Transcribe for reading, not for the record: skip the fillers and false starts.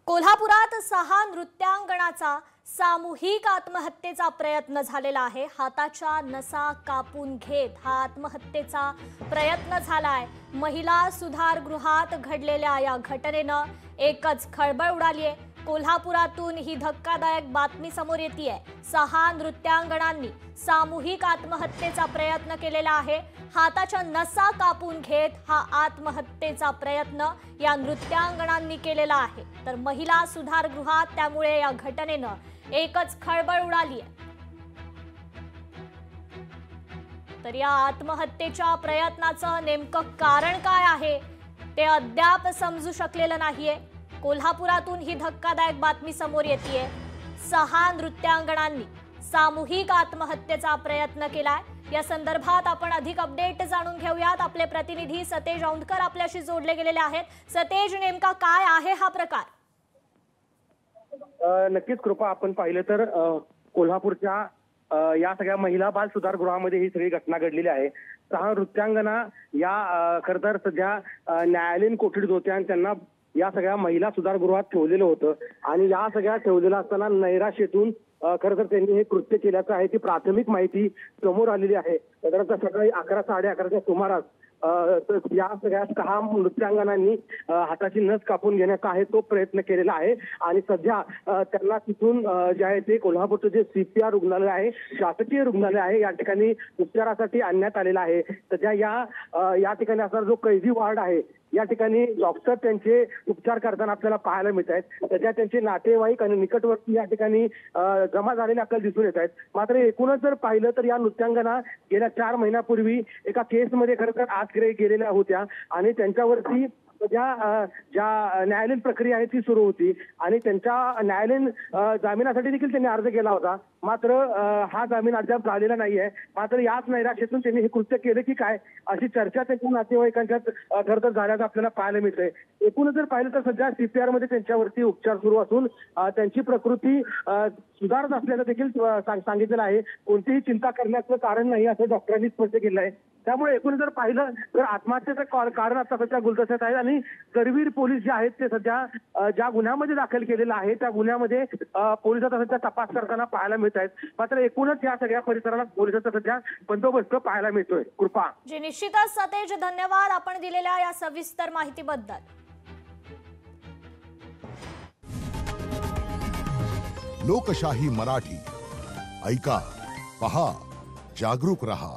कोल्हापुरात 6 नृत्यांगणाचा सामूहिक आत्महत्येचा प्रयत्न झालेला आहे। हाताच्या नसा कापून घेत हा आत्महत्येचा प्रयत्न झालाय। महिला सुधारगृहात घडलेल्या या घटनेनं एकच खळबळ उडाली आहे। कोल्हापुरातून ही धक्कादायक बातमी समोर येतेय। 6 नृत्यांगणांनी सामूहिक आत्महत्येचा प्रयत्न केलेला आहे। हाताच्या नसा कापून घेत हा आत्महत्येचा प्रयत्न या नृत्यांगणांनी केलेला आहे। तर महिला सुधारगृहात त्यामुळे या घटनेनं एकच खळबळ उडाली आहे। तर या आत्महत्येच्या प्रयत्नाचं नेमकं कारण काय आहे ते अद्याप समजू शकलेलं नाहीये। कोल्हापुरातून ही धक्कादायक बातमी समोर येतेय। 6 नृत्यांगणांनी सामूहिक आत्महत्येचा प्रयत्न केलाय। या संदर्भात आपण अधिक अपडेट जाणून घेऊयात। आपले प्रतिनिधी सतेज औंधकर आपल्याशी जोडले गेलेले आहेत। सतेज, नेमका काय आहे हा प्रकार? नक्कीच कृपा, आपण पाहिलं तर कोल्हापूरच्या या सगळ्या महिला बाल सुधारगृहामध्ये ही सगळी घटना घडलेली आहे। 6 नृत्यांगना या खरं तर सध्या न्यायालयीन कोठडीत होत्या आणि त्यांना या सगळ्या महिला सुधारगृहात ठेवलेलं होतं आणि या सगळ्या ठेवलेलं असताना नैराश्यातून खरं तर त्यांनी हे कृत्य केल्याचं आहे ती प्राथमिक माहिती समोर आलेली आहे। साधारणतः सकाळी 11-11:30च्या सुमारास या सगळ्या 6 नृत्यांगनांनी हाताची नस कापून घेण्याचा आहे तो प्रयत्न केलेला आहे आणि सध्या त्यांना तिथून जे आहे ते कोल्हापूरचं जे CPR रुग्णालय आहे, शासकीय रुग्णालय आहे, या ठिकाणी उपचारासाठी आणण्यात आलेला आहे। सध्या या ठिकाणी असणारा जो कैदी वार्ड आहे या ठिकाणी डॉक्टर त्यांचे उपचार करताना आपल्याला पाहायला मिळत आहेत। सध्या त्यांचे नातेवाईक आणि निकटवर्ती या ठिकाणी जमा झालेले आपल्याला दिसून येत आहेत। मात्र एकूणच जर पाहिलं तर या नृत्यांगना गेल्या 4 महिन्यापूर्वी एका केसमध्ये खरं तर आत गेलेल्या होत्या आणि त्यांच्यावरती ज्या न्यायालयीन प्रक्रिया आहे ती सुरू होती आणि त्यांच्या न्यायालयीन जामिनासाठी देखील त्यांनी अर्ज केला होता। मात्र हा जामीन अद्याप झालेला नाहीये। मात्र याच नैराश्यातून त्यांनी हे कृत्य केलं की काय अशी चर्चा त्यांच्या नातेवाईकांच्यात खरं तर झाल्याचं आपल्याला पाहायला मिळतंय। एकूणच जर पाहिलं तर सध्या CPR मध्ये त्यांच्यावरती उपचार सुरू असून त्यांची प्रकृती सुधारत असल्याचं देखील सांगितलेलं आहे। कोणतीही चिंता करण्याचं कारण नाही असं डॉक्टरांनी स्पष्ट केलं आहे। त्यामुळे एकूण जर पाहिलं तर आत्महत्येचं कारण आता सध्या गुलदस्त्यात आहे आणि करवीर पोलीस जे आहेत ते सध्या ज्या गुन्ह्यामध्ये दाखल केलेला आहे त्या गुन्ह्यामध्ये पोलीस आता सध्या तपास करताना पाहायला मिळत आहेत। मात्र एकूणच या सगळ्या परिसराला पोलिसांचा सध्या बंदोबस्त पाहायला मिळतोय। कृपा जी, निश्चितच सतेज, धन्यवाद आपण दिलेल्या या सविस्तर माहितीबद्दल। लोकशाही मराठी ऐका, पहा, जागरूक रहा।